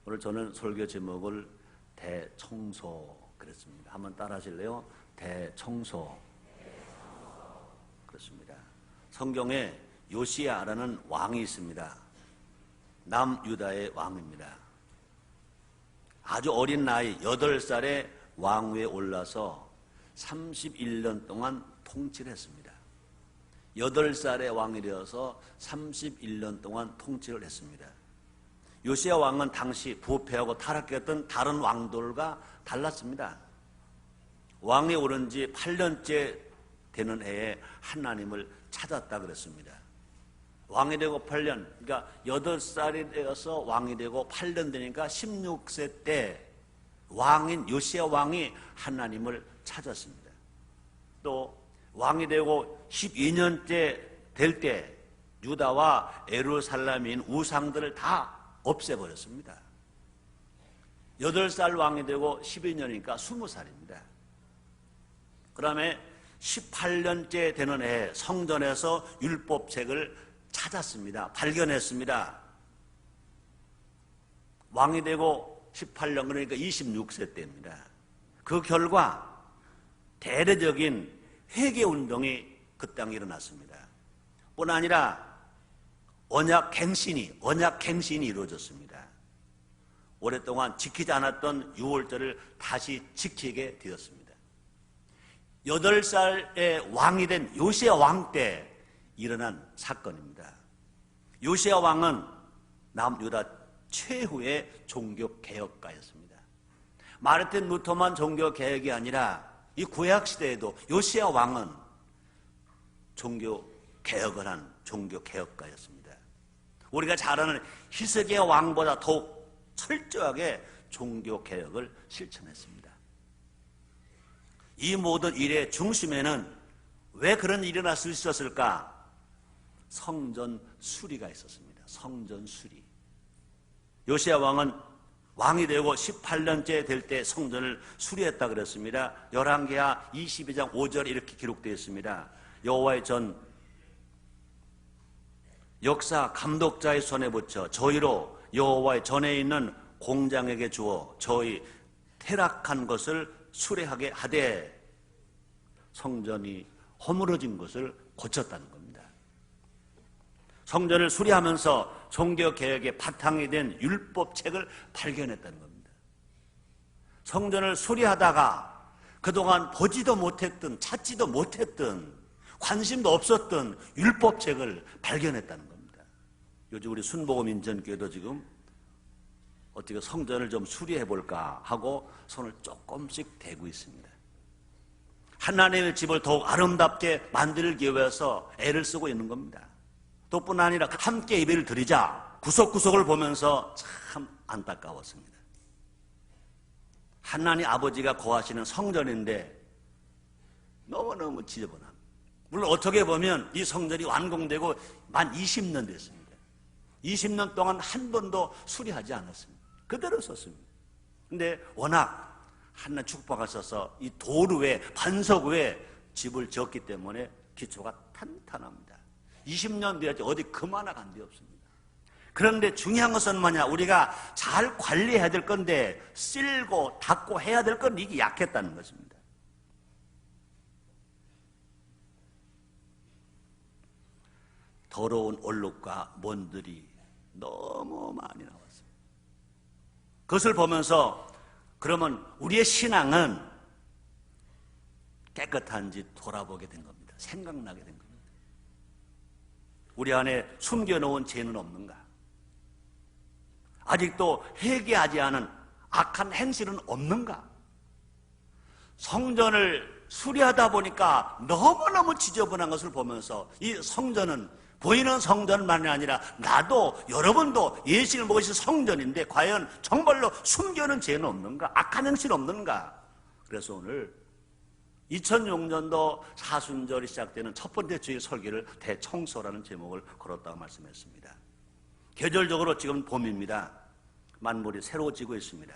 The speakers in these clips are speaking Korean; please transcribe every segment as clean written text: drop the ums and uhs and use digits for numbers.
오늘 저는 설교 제목을 대청소 그랬습니다. 한번 따라 하실래요? 대청소. 그렇습니다. 성경에 요시야라는 왕이 있습니다. 남유다의 왕입니다. 아주 어린 나이 8살에 왕위에 올라서 31년 동안 통치를 했습니다. 8살에 왕이 되어서 31년 동안 통치를 했습니다. 요시야 왕은 당시 부패하고 타락했던 다른 왕들과 달랐습니다. 왕이 오른 지 8년째 되는 해에 하나님을 찾았다 그랬습니다. 왕이 되고 8년, 그러니까 8살이 되어서 왕이 되고 8년 되니까 16세 때 왕인 요시야 왕이 하나님을 찾았습니다. 또 왕이 되고 12년째 될 때 유다와 예루살렘인 우상들을 다 없애버렸습니다. 8살 왕이 되고 12년이니까 20살입니다. 그 다음에 18년째 되는 해에 성전에서 율법책을 찾았습니다. 발견했습니다. 왕이 되고 18년, 그러니까 26세 때입니다. 그 결과 대대적인 회개운동이 그 땅에 일어났습니다. 뿐 아니라 언약갱신이 이루어졌습니다. 오랫동안 지키지 않았던 유월절을 다시 지키게 되었습니다. 8살의 왕이 된 요시야 왕 때 일어난 사건입니다. 요시야 왕은 남유다 최후의 종교개혁가였습니다. 마르틴 루터만 종교개혁이 아니라 이 구약시대에도 요시야 왕은 종교개혁을 한 종교개혁가였습니다. 우리가 잘 아는 히스기야 왕보다 더욱 철저하게 종교개혁을 실천했습니다. 이 모든 일의 중심에는 왜 그런 일이 일어날 수 있었을까? 성전 수리가 있었습니다. 성전 수리. 요시야 왕은 왕이 되고 18년째 될 때 성전을 수리했다 그랬습니다. 열왕기하 22장 5절 이렇게 기록되어 있습니다. 여호와의 전 역사 감독자의 손에 붙여 저희로 여호와의 전에 있는 공장에게 주어 저희 퇴락한 것을 수리하게 하되 성전이 허물어진 것을 고쳤다는 겁니다. 성전을 수리하면서 종교개혁의 바탕이 된 율법책을 발견했다는 겁니다. 성전을 수리하다가 그동안 보지도 못했던, 찾지도 못했던, 관심도 없었던 율법책을 발견했다는 겁니다. 요즘 우리 순복음인전교회도 지금 어떻게 성전을 좀 수리해볼까 하고 손을 조금씩 대고 있습니다. 하나님의 집을 더욱 아름답게 만들기 위해서 애를 쓰고 있는 겁니다. 또뿐 아니라 함께 예배를 드리자 구석구석을 보면서 참 안타까웠습니다. 하나님 아버지가 거하시는 성전인데 너무너무 지저분합니다. 물론 어떻게 보면 이 성전이 완공되고 만 20년 됐습니다. 20년 동안 한 번도 수리하지 않았습니다. 그대로 썼습니다. 근데 워낙 하나님 축복하셔서 이 도로 위에 반석 위에 집을 지었기 때문에 기초가 탄탄합니다. 20년 되었지 어디 그만한 데 없습니다. 그런데 중요한 것은 뭐냐? 우리가 잘 관리해야 될 건데 쓸고 닦고 해야 될 건 이게 약했다는 것입니다. 더러운 얼룩과 먼들이 너무 많이 나왔습니다. 그것을 보면서 그러면 우리의 신앙은 깨끗한지 돌아보게 된 겁니다. 생각나게 된 겁니다. 우리 안에 숨겨놓은 죄는 없는가? 아직도 회개하지 않은 악한 행실은 없는가? 성전을 수리하다 보니까 너무너무 지저분한 것을 보면서 이 성전은 보이는 성전만이 아니라 나도 여러분도 예수를 먹으신 성전인데 과연 정말로 숨겨놓은 죄는 없는가? 악한 행실은 없는가? 그래서 오늘 2006년도 사순절이 시작되는 첫 번째 주일 설교를 대청소라는 제목을 걸었다고 말씀했습니다. 계절적으로 지금 봄입니다. 만물이 새로워지고 있습니다.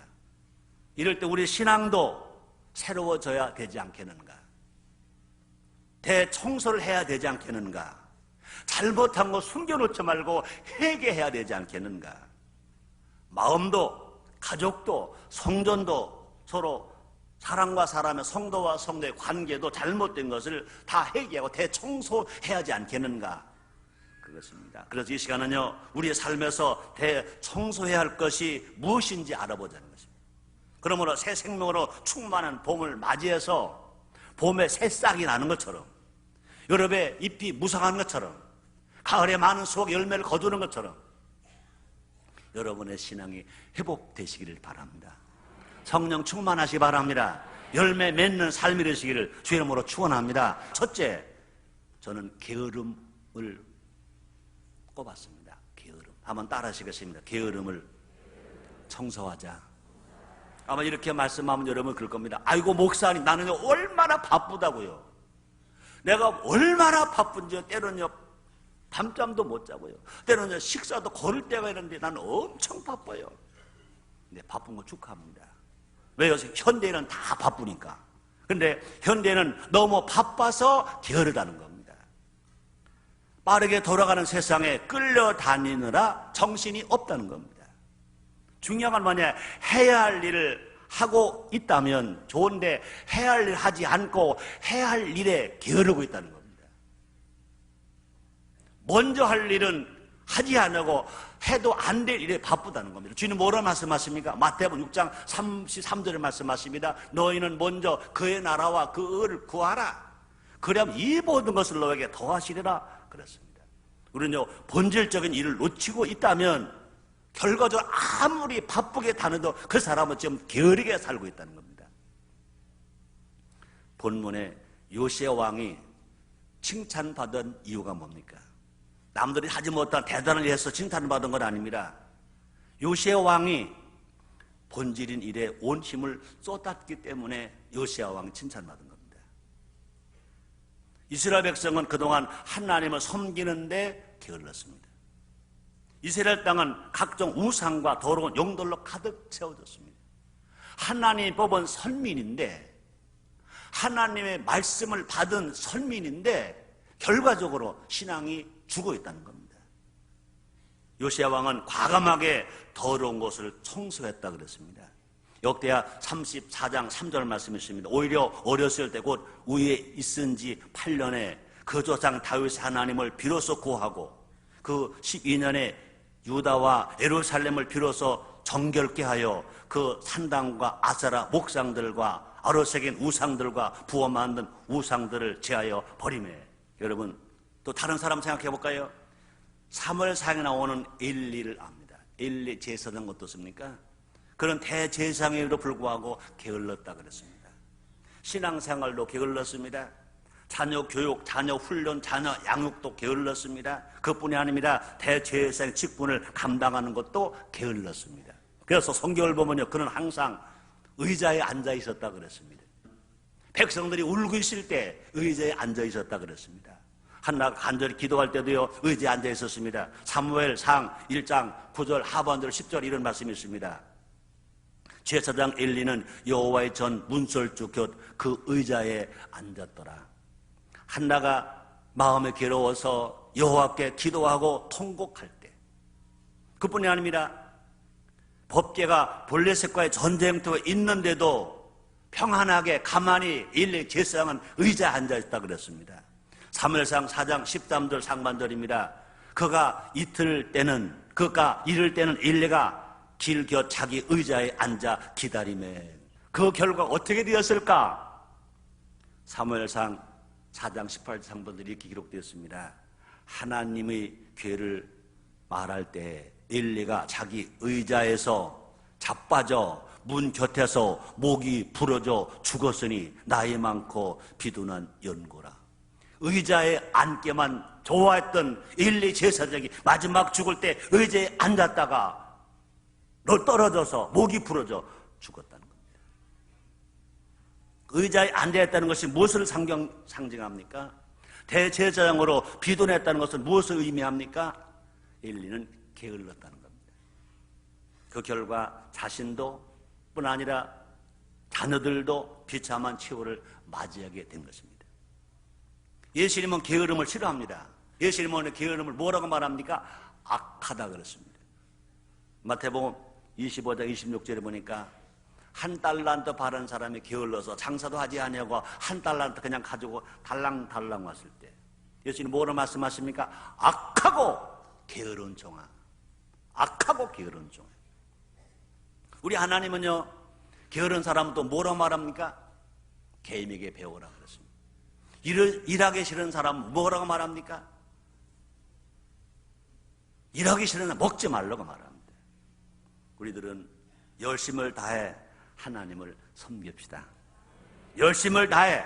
이럴 때 우리 신앙도 새로워져야 되지 않겠는가? 대청소를 해야 되지 않겠는가? 잘못한 거 숨겨놓지 말고 회개해야 되지 않겠는가? 마음도 가족도 성전도 서로 사람과 사람의 성도와 성도의 관계도 잘못된 것을 다 회개하고 대청소해야 하지 않겠는가? 그것입니다. 그래서 이 시간은요, 우리의 삶에서 대청소해야 할 것이 무엇인지 알아보자는 것입니다. 그러므로 새 생명으로 충만한 봄을 맞이해서 봄에 새싹이 나는 것처럼, 여름에 잎이 무성한 것처럼, 가을에 많은 수확 열매를 거두는 것처럼 여러분의 신앙이 회복되시기를 바랍니다. 성령 충만하시기 바랍니다. 열매 맺는 삶이 되시기를 주의 이름으로 축원합니다. 첫째, 저는 게으름을 꼽았습니다. 게으름. 한번 따라 하시겠습니다. 게으름을 청소하자. 아마 이렇게 말씀하면 여러분 그럴 겁니다. 아이고 목사님, 나는 얼마나 바쁘다고요. 내가 얼마나 바쁜지요. 때로는요 밤잠도 못 자고요. 때로는 식사도 거를 때가 있는데 나는 엄청 바빠요. 근데 바쁜 거 축하합니다. 왜요? 현대인은 다 바쁘니까. 근데 현대인은 너무 바빠서 게으르다는 겁니다. 빠르게 돌아가는 세상에 끌려다니느라 정신이 없다는 겁니다. 중요한 건 뭐냐? 해야 할 일을 하고 있다면 좋은데 해야 할 일 하지 않고 해야 할 일에 게으르고 있다는 겁니다. 먼저 할 일은 하지 않고 해도 안 될 일에 바쁘다는 겁니다. 주님 뭐라 말씀하십니까? 마태복음 6장 33절에 말씀하십니다. 너희는 먼저 그의 나라와 그 의를 구하라. 그러면 이 모든 것을 너에게 더하시리라 그랬습니다. 우리는요 본질적인 일을 놓치고 있다면 결과적으로 아무리 바쁘게 다녀도 그 사람은 지금 게으르게 살고 있다는 겁니다. 본문에 요시야 왕이 칭찬받은 이유가 뭡니까? 남들이 하지 못한 대단한 일을 해서 칭찬을 받은 건 아닙니다. 요시야 왕이 본질인 일에 온 힘을 쏟았기 때문에 요시야 왕이 칭찬받은 겁니다. 이스라엘 백성은 그동안 하나님을 섬기는데 게을렀습니다. 이스라엘 땅은 각종 우상과 더러운 영들로 가득 채워졌습니다. 하나님이 뽑은 선민인데, 하나님의 말씀을 받은 선민인데 결과적으로 신앙이 죽어 있다는 겁니다. 요시야 왕은 과감하게 더러운 것을 청소했다 그랬습니다. 역대하 34장 3절 말씀이 있습니다. 오히려 어렸을 때 곧 위에 있은 지 8년에 그 조상 다윗 하나님을 비로소 구하고 그 12년에 유다와 예루살렘을 비로소 정결케 하여 그 산당과 아세라 목상들과 아로새긴 우상들과 부어 만든 우상들을 제하여 버리매. 여러분 또 다른 사람 생각해 볼까요? 사무엘상에 나오는 엘리를 압니다. 엘리 제사장 어떻습니까? 그런 대제사장에도 불구하고 게을렀다 그랬습니다. 신앙생활도 게을렀습니다. 자녀 교육, 자녀 훈련, 자녀 양육도 게을렀습니다. 그뿐이 아닙니다. 대제사장 직분을 감당하는 것도 게을렀습니다. 그래서 성경을 보면요, 그는 항상 의자에 앉아 있었다 그랬습니다. 백성들이 울고 있을 때 의자에 앉아 있었다 그랬습니다. 한나가 간절히 기도할 때도요 의자에 앉아 있었습니다. 사무엘상 1장 9절 하반절 10절 이런 말씀이 있습니다. 제사장 엘리는 여호와의 전 문설주 곁 그 의자에 앉았더라. 한나가 마음에 괴로워서 여호와께 기도하고 통곡할 때, 그뿐이 아닙니다. 법궤가 블레셋과의 전쟁터에 있는데도 평안하게 가만히 엘리 제사장은 의자에 앉아 있다 그랬습니다. 사무엘상 4장 13절 상반절입니다. 그가 이틀 때는, 그가 이를 때는 엘리가 길 곁 자기 의자에 앉아 기다리매. 그 결과가 어떻게 되었을까? 사무엘상 4장 18절 상반절이 이렇게 기록되었습니다. 하나님의 괴를 말할 때 엘리가 자기 의자에서 자빠져 문 곁에서 목이 부러져 죽었으니 나이 많고 비둔한 연고라. 의자에 앉게만 좋아했던 엘리 제사장이 마지막 죽을 때 의자에 앉았다가 떨어져서 목이 부러져 죽었다는 겁니다. 의자에 앉아있다는 것이 무엇을 상징합니까? 대제사장으로 비둔했다는 것은 무엇을 의미합니까? 엘리는 게을렀다는 겁니다. 그 결과 자신도 뿐 아니라 자녀들도 비참한 최후를 맞이하게 된 것입니다. 예수님은 게으름을 싫어합니다. 예수님은 게으름을 뭐라고 말합니까? 악하다 그랬습니다. 마태복음 25장 26절에 보니까 한 달란트 바른 사람이 게을러서 장사도 하지 아니하고 한 달란트 그냥 가지고 달랑달랑 왔을 때 예수님 뭐로 말씀하십니까? 악하고 게으른 종아. 악하고 게으른 종아. 우리 하나님은요, 게으른 사람은 또 뭐라 말합니까? 개인에게 배우라 그랬습니다. 일하기 싫은 사람은 뭐라고 말합니까? 일하기 싫은 사람 먹지 말라고 말합니다. 우리들은 열심을 다해 하나님을 섬깁시다. 열심을 다해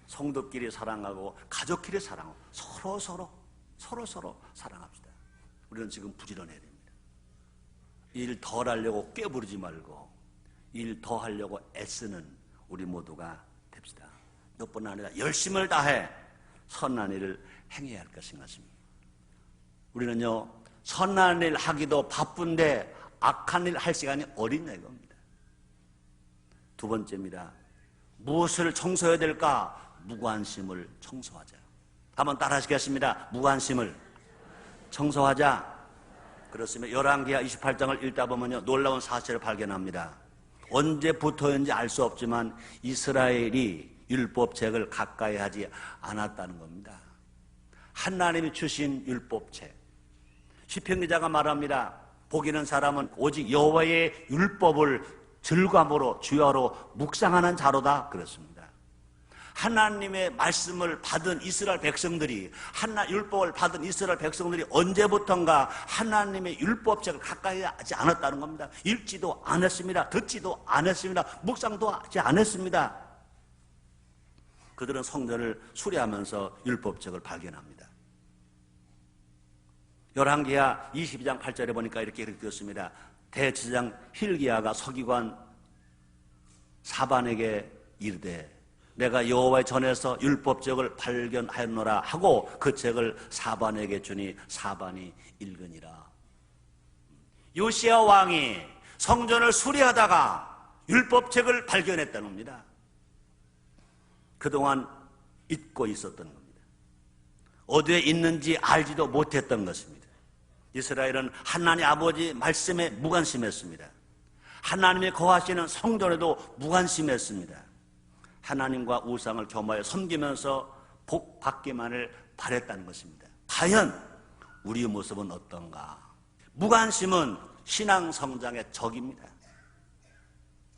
성도끼리 사랑하고 가족끼리 사랑하고 서로 사랑합시다. 우리는 지금 부지런해야 됩니다. 일 덜 하려고 꾀부르지 말고 일 더 하려고 애쓰는 우리 모두가 됩시다. 몇 번 아니라 열심을 다해 선한 일을 행해야 할 것인 것입니다. 우리는요, 선한 일 하기도 바쁜데 악한 일 할 시간이 어딨냐 이겁니다. 두 번째입니다. 무엇을 청소해야 될까? 무관심을 청소하자. 한번 따라 하시겠습니다. 무관심을 청소하자. 그렇습니다. 열왕기하 28장을 읽다 보면요, 놀라운 사실을 발견합니다. 언제부터인지 알 수 없지만 이스라엘이 율법책을 가까이 하지 않았다는 겁니다. 하나님이 주신 율법책. 시편 기자가 말합니다. 복 있는 사람은 오직 여호와의 율법을 즐거움으로 주야로 묵상하는 자로다 그랬습니다. 하나님의 말씀을 받은 이스라엘 백성들이, 율법을 받은 이스라엘 백성들이 언제부턴가 하나님의 율법책을 가까이 하지 않았다는 겁니다. 읽지도 않았습니다. 듣지도 않았습니다. 묵상도 하지 않았습니다. 그들은 성전을 수리하면서 율법책을 발견합니다. 열왕기하 22장 8절에 보니까 이렇게 되었습니다. 대제사장 hil기야가 서기관 사반에게 이르되 내가 여호와의 전에서 율법책을 발견하였노라 하고 그 책을 사반에게 주니 사반이 읽으니라. 요시야 왕이 성전을 수리하다가 율법책을 발견했다는 겁니다. 그동안 잊고 있었던 겁니다. 어디에 있는지 알지도 못했던 것입니다. 이스라엘은 하나님 아버지 말씀에 무관심했습니다. 하나님의 거하시는 성전에도 무관심했습니다. 하나님과 우상을 겸하여 섬기면서 복 받기만을 바랬다는 것입니다. 과연 우리의 모습은 어떤가? 무관심은 신앙 성장의 적입니다.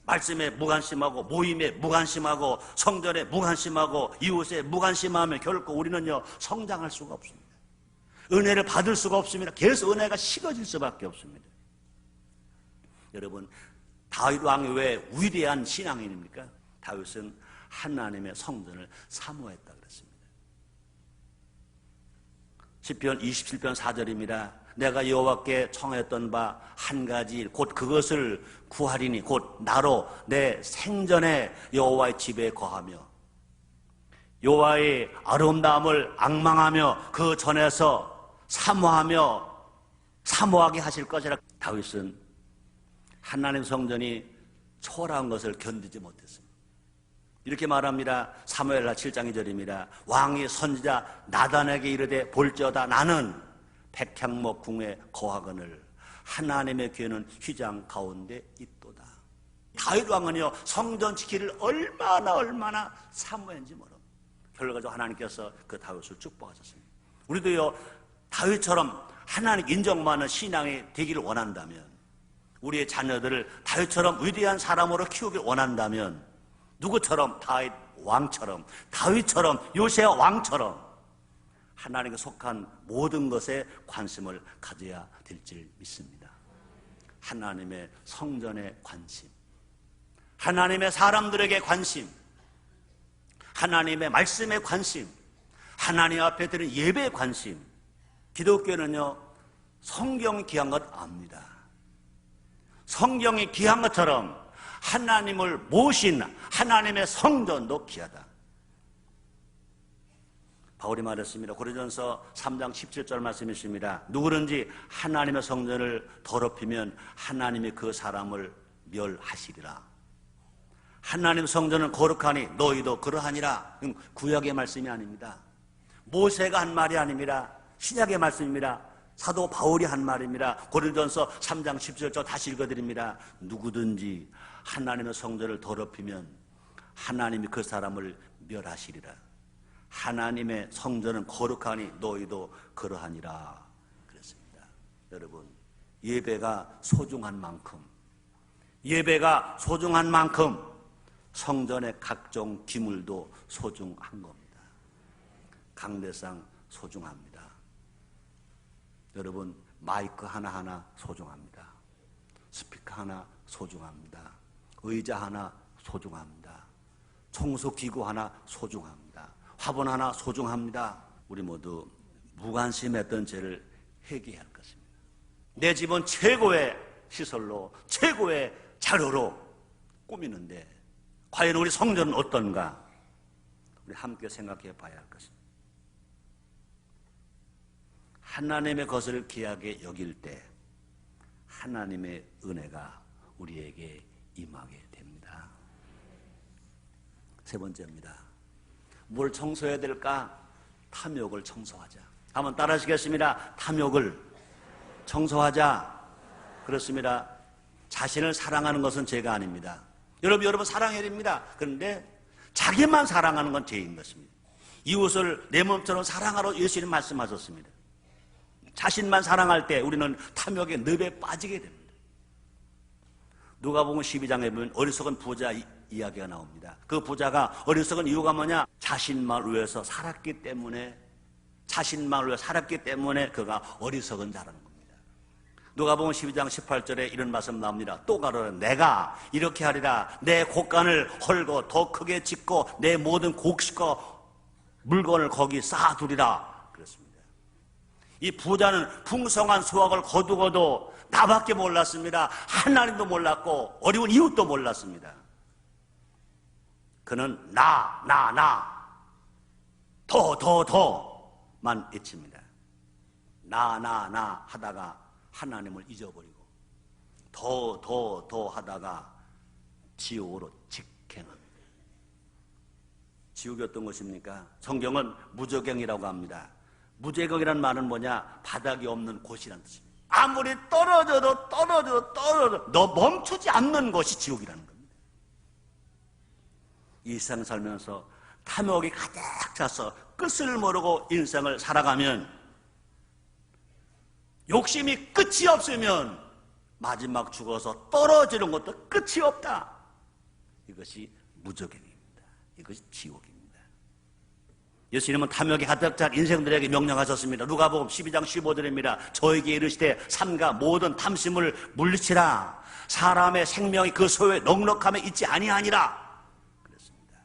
말씀에 무관심하고 모임에 무관심하고 성전에 무관심하고 이웃에 무관심하면 결코 우리는요 성장할 수가 없습니다. 은혜를 받을 수가 없습니다. 계속 은혜가 식어질 수밖에 없습니다. 여러분, 다윗 왕이 왜 위대한 신앙인입니까? 다윗은 하나님의 성전을 사모했다 그랬습니다. 시편 27편 4절입니다. 내가 여호와께 청하였던 바 한 가지 일 곧 그것을 구하리니 곧 나로 내 생전에 여호와의 집에 거하며 여호와의 아름다움을 앙망하며 그 전에서 사모하게 하실 것이라. 다윗은 하나님 성전이 초라한 것을 견디지 못했습니다. 이렇게 말합니다. 사무엘하 7장 2절입니다. 왕이 선지자 나단에게 이르되 볼지어다 나는 백향목 궁에 거하거늘 하나님의 귀에는 휘장 가운데 있도다. 다윗 왕은요 성전 지키기를 얼마나 사모했는지 모릅니다. 결과적으로 하나님께서 그 다윗을 축복하셨습니다. 우리도요 다윗처럼 하나님 인정받는 신앙이 되기를 원한다면, 우리의 자녀들을 다윗처럼 위대한 사람으로 키우길 원한다면, 누구처럼? 다윗 왕처럼, 다윗처럼, 요시야 왕처럼 하나님께 속한 모든 것에 관심을 가져야 될 줄 믿습니다. 하나님의 성전에 관심, 하나님의 사람들에게 관심, 하나님의 말씀에 관심, 하나님 앞에 드리는 예배에 관심. 기독교는요 성경이 귀한 것 압니다. 성경이 귀한 것처럼 하나님을 모신 하나님의 성전도 귀하다. 바울이 말했습니다. 고린도전서 3장 17절 말씀이십니다. 누구든지 하나님의 성전을 더럽히면 하나님이 그 사람을 멸하시리라. 하나님 성전은 거룩하니 너희도 그러하니라. 구약의 말씀이 아닙니다. 모세가 한 말이 아닙니다. 신약의 말씀입니다. 사도 바울이 한 말입니다. 고린도전서 3장 10절 저 다시 읽어드립니다. 누구든지 하나님의 성전을 더럽히면 하나님이 그 사람을 멸하시리라. 하나님의 성전은 거룩하니 너희도 그러하니라 그랬습니다. 여러분, 예배가 소중한 만큼 성전의 각종 기물도 소중한 겁니다. 강대상 소중합니다. 여러분, 마이크 하나하나 소중합니다. 스피커 하나 소중합니다. 의자 하나 소중합니다. 청소기구 하나 소중합니다. 화분 하나 소중합니다. 우리 모두 무관심했던 죄를 회개해야 할 것입니다. 내 집은 최고의 시설로, 최고의 자료로 꾸미는데 과연 우리 성전은 어떤가? 우리 함께 생각해 봐야 할 것입니다. 하나님의 것을 귀하게 여길 때 하나님의 은혜가 우리에게 임하게 됩니다. 세 번째입니다. 뭘 청소해야 될까? 탐욕을 청소하자. 한번 따라 하시겠습니다. 탐욕을 청소하자. 그렇습니다. 자신을 사랑하는 것은 죄가 아닙니다. 여러분 사랑해야 됩니다. 그런데 자기만 사랑하는 건 죄인 것입니다. 이웃을 내 몸처럼 사랑하라고 예수님 말씀하셨습니다. 자신만 사랑할 때 우리는 탐욕의 늪에 빠지게 됩니다. 누가복음 12장에 보면 어리석은 부자 이야기가 나옵니다. 그 부자가 어리석은 이유가 뭐냐? 자신만을 위해서 살았기 때문에 그가 어리석은 자라는 겁니다. 누가복음 12장 18절에 이런 말씀 나옵니다. 또 가로되 내가 이렇게 하리라. 내 곡간을 헐고 더 크게 짓고 내 모든 곡식과 물건을 거기 쌓아두리라. 그렇습니다. 이 부자는 풍성한 수확을 거두고도 나밖에 몰랐습니다. 하나님도 몰랐고 어려운 이웃도 몰랐습니다. 그는 더만 외칩니다. 나 하다가 하나님을 잊어버리고 더 하다가 지옥으로 직행합니다. 지옥이 어떤 것입니까? 성경은 무저갱이라고 합니다. 무저갱이라는 말은 뭐냐? 바닥이 없는 곳이라는 뜻입니다. 아무리 떨어져도 너 멈추지 않는 것이 지옥이라는 겁니다. 이 세상 살면서 탐욕이 가득 차서 끝을 모르고 인생을 살아가면, 욕심이 끝이 없으면 마지막 죽어서 떨어지는 것도 끝이 없다. 이것이 무저갱입니다. 이것이 지옥입니다. 예수님은 탐욕이 가득 찬 인생들에게 명령하셨습니다. 누가복음 12장 15절입니다. 저에게 이르시되 삼가 모든 탐심을 물리치라. 사람의 생명이 그 소유의 넉넉함에 있지 아니하니라. 그랬습니다.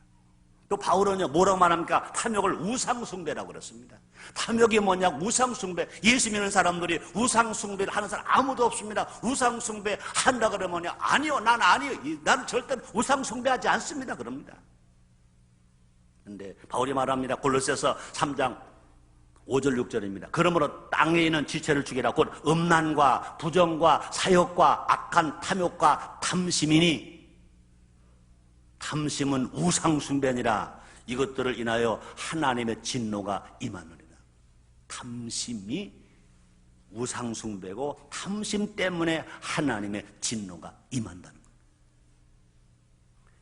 또 바울은요, 뭐라고 말합니까? 탐욕을 우상숭배라고 그랬습니다. 탐욕이 뭐냐? 우상숭배. 예수 믿는 사람들이 우상숭배를 하는 사람 아무도 없습니다. 우상숭배 한다 그러면 아니요, 난 아니요, 나는 절대 우상숭배하지 않습니다. 그럽니다. 근데 바울이 말합니다. 골로새서 3장 5절 6절입니다. 그러므로 땅에 있는 지체를 죽이라. 곧 음란과 부정과 사욕과 악한 탐욕과 탐심이니, 탐심은 우상숭배니라. 이것들을 인하여 하나님의 진노가 임하느니라. 탐심이 우상숭배고 탐심 때문에 하나님의 진노가 임한다는 거예요.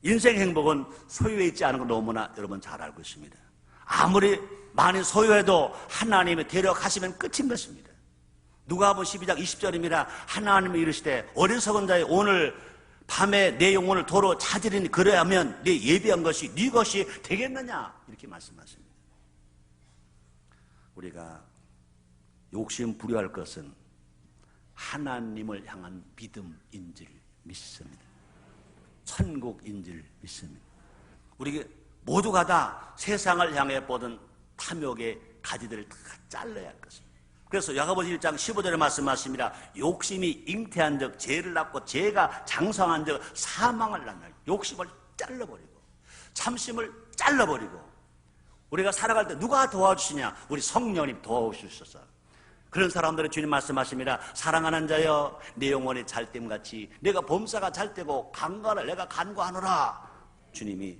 인생 행복은 소유에 있지 않은 걸 너무나 여러분 잘 알고 있습니다. 아무리 많이 소유해도 하나님이 데려가시면 끝인 것입니다. 누가복음 12장 20절입니다. 하나님이 이르시되 어리석은 자여 오늘 밤에 내 영혼을 도로 찾으리니 그래야면 내 예비한 것이 네 것이 되겠느냐, 이렇게 말씀하십니다. 우리가 욕심 부려할 것은 하나님을 향한 믿음인 줄 믿습니다. 천국인 줄 믿습니다. 우리 모두가 다 세상을 향해 뻗은 탐욕의 가지들을 다 잘라야 할 것입니다. 그래서 야고보서 1장 15절에 말씀하십니다. 욕심이 잉태한 적 죄를 낳고 죄가 장성한 적 사망을 낳나. 욕심을 잘라버리고 참심을 잘라버리고, 우리가 살아갈 때 누가 도와주시냐? 우리 성령님 도와주셔서. 그런 사람들은 주님 말씀하십니다. 사랑하는 자여 내 영혼이 잘됨같이 내가 범사가 잘되고 간과를 내가 간과하노라. 주님이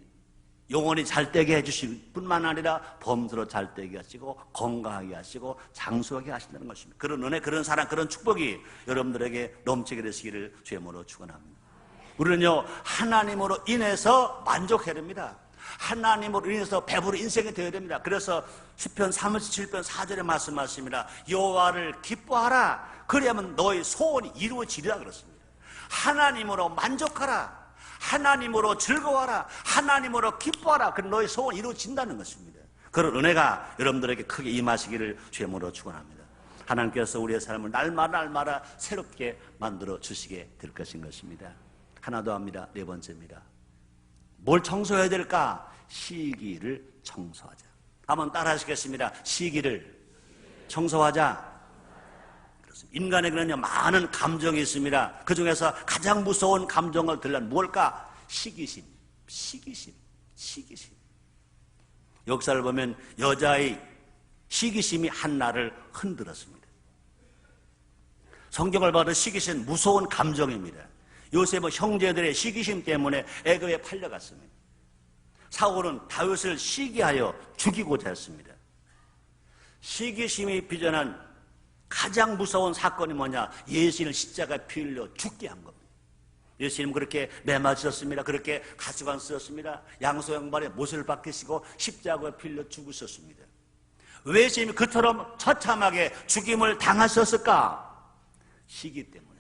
영원히 잘되게 해주실 뿐만 아니라 범사로 잘되게 하시고 건강하게 하시고 장수하게 하신다는 것입니다. 그런 은혜, 그런 사랑, 그런 축복이 여러분들에게 넘치게 되시기를 주의 이름으로 축원합니다. 우리는요, 하나님으로 인해서 만족해야 됩니다. 하나님으로 인해서 배부른 인생이 되어야 됩니다. 그래서 시편 37편 4절에 말씀하십니다. 여호와를 기뻐하라. 그래야만 너의 소원이 이루어지리라 그렇습니다. 하나님으로 만족하라. 하나님으로 즐거워하라. 하나님으로 기뻐하라. 그럼 너의 소원이 이루어진다는 것입니다. 그런 은혜가 여러분들에게 크게 임하시기를 주의 이름으로 축원합니다. 하나님께서 우리의 삶을 날마다 새롭게 만들어 주시게 될 것인 것입니다. 하나 더 합니다. 네 번째입니다. 뭘 청소해야 될까? 시기를 청소하자. 한번 따라 하시겠습니다. 시기를 청소하자. 그렇습니다. 인간에게는요, 많은 감정이 있습니다. 그 중에서 가장 무서운 감정을 들려면 뭘까? 시기심. 역사를 보면 여자의 시기심이 한나를 흔들었습니다. 성경을 봐도 시기심 무서운 감정입니다. 요셉은 형제들의 시기심 때문에 애굽에 팔려갔습니다. 사울은 다윗을 시기하여 죽이고자 했습니다. 시기심이 빚어낸 가장 무서운 사건이 뭐냐? 예수님을 십자가에 피 흘려 죽게 한 겁니다. 예수님은 그렇게 매맞으셨습니다. 그렇게 가시관 쓰셨습니다. 양소 양반의 못을 박히시고 십자가에 피 흘려 죽으셨습니다. 왜 예수님이 그처럼 처참하게 죽임을 당하셨을까? 시기 때문에.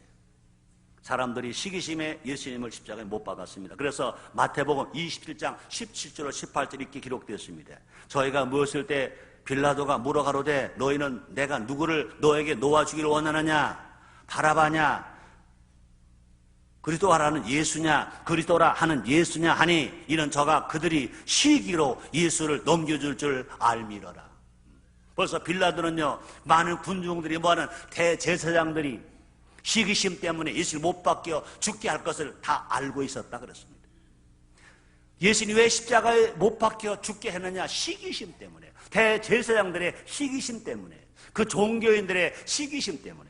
사람들이 시기심에 예수님을 십자가에 못 박았습니다. 그래서 마태복음 27장 17절 18절 이렇게 기록되었습니다. 저희가 무엇을 때 빌라도가 물어가로되 너희는 내가 누구를 너에게 놓아주기를 원하느냐? 바라바냐? 그리스도라는 예수냐? 그리스도라 하는 예수냐? 하니 이는 저가 그들이 시기로 예수를 넘겨줄 줄 알미러라. 벌써 빌라도는요, 많은 군중들이 뭐하는 대제사장들이 시기심 때문에 예수를 못 박혀 죽게 할 것을 다 알고 있었다 그랬습니다. 예수님이 왜 십자가에 못 박혀 죽게 했느냐? 시기심 때문에. 대제사장들의 시기심 때문에. 그 종교인들의 시기심 때문에.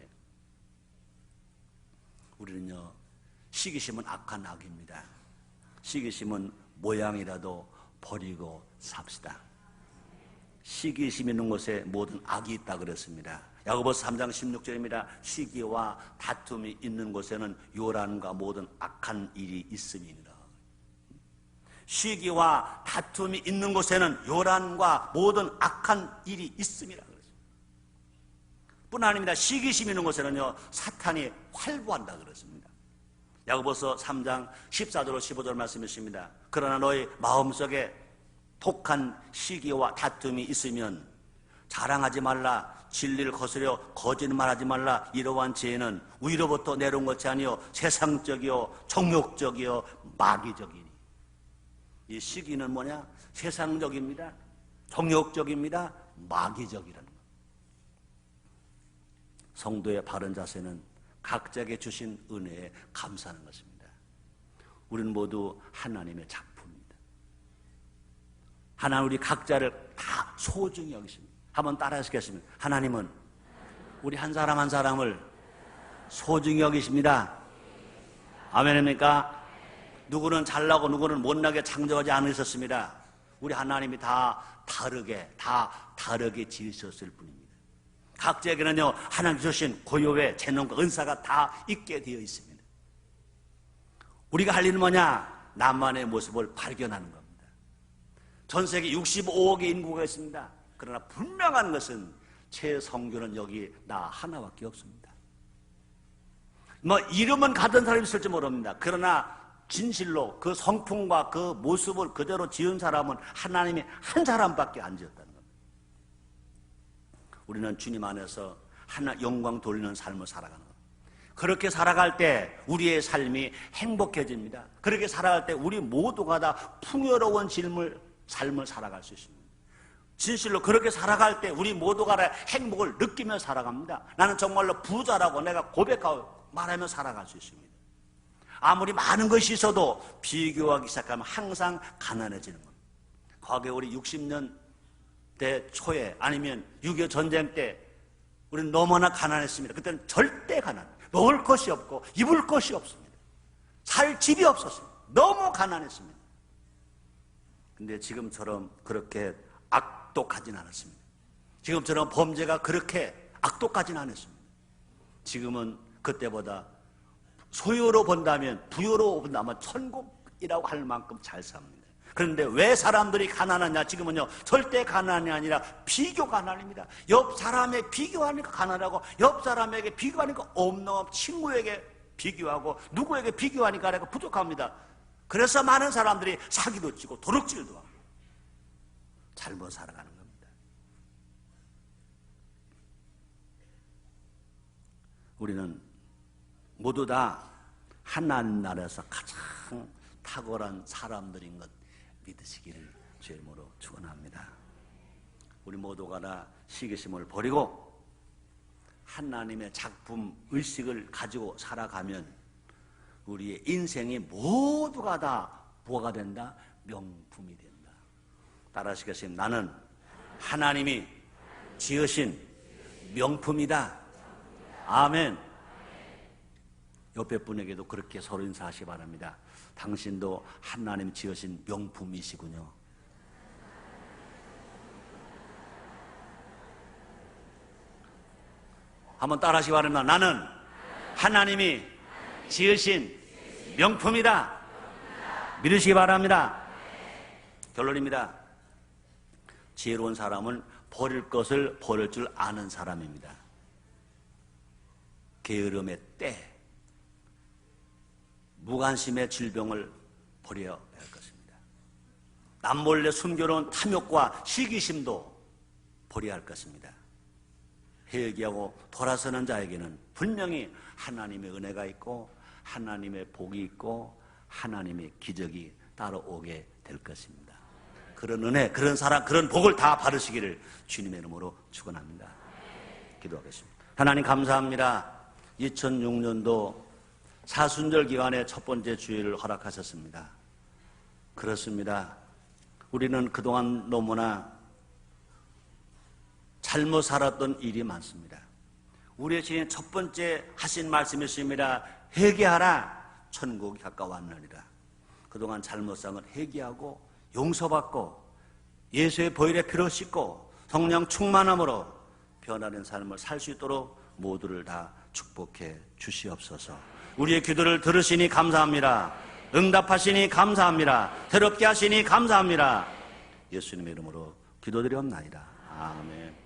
우리는요, 시기심은 악한 악입니다. 시기심은 모양이라도 버리고 삽시다. 시기심 있는 곳에 모든 악이 있다 그랬습니다. 야고보서 3장 16절입니다. 시기와 다툼이 있는 곳에는 요란과 모든 악한 일이 있음이니라. 시기와 다툼이 있는 곳에는 요란과 모든 악한 일이 있음이라 그랬습니다. 뿐 아닙니다. 시기심 있는 곳에는요, 사탄이 활보한다 그랬습니다. 야고보서 3장 14절 15절 말씀이십니다. 그러나 너희 마음속에 독한 시기와 다툼이 있으면 자랑하지 말라. 진리를 거스려 거짓말하지 말라. 이러한 죄는 위로부터 내려온 것이 아니요 세상적이요 정욕적이요 마귀적이니. 이 시기는 뭐냐? 세상적입니다. 정욕적입니다. 마귀적이라는 것. 성도의 바른 자세는 각자에게 주신 은혜에 감사하는 것입니다. 우리는 모두 하나님의 작품입니다. 하나님 우리 각자를 다 소중히 여기십니다. 한번 따라 하시겠습니다. 하나님은 우리 한 사람 한 사람을 소중히 여기십니다. 아멘입니까? 누구는 잘나고 누구는 못나게 창조하지 않으셨습니다. 우리 하나님이 다 다르게 지으셨을 뿐입니다. 각자에게는요, 하나님 주신 고유의 재능과 은사가 다 있게 되어 있습니다. 우리가 할 일은 뭐냐? 나만의 모습을 발견하는 겁니다. 전 세계 65억의 인구가 있습니다. 그러나 분명한 것은 최성규는 여기 나 하나밖에 없습니다. 뭐 이름은 같은 사람이 있을지 모릅니다. 그러나 진실로 그 성품과 그 모습을 그대로 지은 사람은 하나님이 한 사람밖에 안 지었다는 겁니다. 우리는 주님 안에서 하나 영광 돌리는 삶을 살아가는 겁니다. 그렇게 살아갈 때 우리의 삶이 행복해집니다. 그렇게 살아갈 때 우리 모두가 다 풍요로운 삶을 살아갈 수 있습니다. 진실로 그렇게 살아갈 때 우리 모두가 다 행복을 느끼며 살아갑니다. 나는 정말로 부자라고 내가 고백하고 말하며 살아갈 수 있습니다. 아무리 많은 것이 있어도 비교하기 시작하면 항상 가난해지는 겁니다. 과거에 우리 60년대 초에 아니면 6.25 전쟁 때 우리는 너무나 가난했습니다. 그때는 절대 가난, 먹을 것이 없고 입을 것이 없습니다. 살 집이 없었습니다. 너무 가난했습니다. 근데 지금처럼 그렇게 악독하진 않았습니다. 지금처럼 범죄가 그렇게 악독하진 않았습니다. 지금은 그때보다 소유로 본다면, 부유로 본다면 천국이라고 할 만큼 잘 삽니다. 그런데 왜 사람들이 가난하냐? 지금은요, 절대 가난이 아니라 비교 가난입니다. 옆 사람에 비교하니까 가난하고, 옆 사람에게 비교하니까 없는 친구에게 비교하고, 누구에게 비교하니까 내가 부족합니다. 그래서 많은 사람들이 사기도 치고 도둑질도 하고 잘못 살아가는 겁니다. 우리는 모두 다 하나님 나라에서 가장 탁월한 사람들인 것 믿으시기를 주의 이름으로 축원합니다. 우리 모두가 다 시기심을 버리고 하나님의 작품 의식을 가지고 살아가면 우리의 인생이 모두가 다 뭐가 된다? 명품이 된다. 따라하시겠습니다. 나는 하나님이 지으신 명품이다. 아멘. 옆에 분에게도 그렇게 서로 인사하시기 바랍니다. 당신도 하나님 지으신 명품이시군요. 한번 따라하시기 바랍니다. 나는 하나님이 지으신 명품이다. 믿으시기 바랍니다. 결론입니다. 지혜로운 사람은 버릴 것을 버릴 줄 아는 사람입니다. 게으름의 때, 무관심의 질병을 버려야 할 것입니다. 남몰래 숨겨놓은 탐욕과 시기심도 버려야 할 것입니다. 회개하고 돌아서는 자에게는 분명히 하나님의 은혜가 있고 하나님의 복이 있고 하나님의 기적이 따라오게 될 것입니다. 그런 은혜, 그런 사랑, 그런 복을 다 받으시기를 주님의 이름으로 축원합니다. 기도하겠습니다. 하나님 감사합니다. 2006년도 사순절 기간의 첫 번째 주일을 허락하셨습니다. 그렇습니다. 우리는 그동안 너무나 잘못 살았던 일이 많습니다. 우리의 주님 첫 번째 하신 말씀이 있습니다. 회개하라, 천국이 가까웠느니라. 그동안 잘못 산 건 회개하고 용서받고 예수의 보혈의 피로 씻고 성령 충만함으로 변화된 삶을 살 수 있도록 모두를 다 축복해 주시옵소서. 우리의 기도를 들으시니 감사합니다. 응답하시니 감사합니다. 새롭게 하시니 감사합니다. 예수님의 이름으로 기도드리옵나이다. 아멘.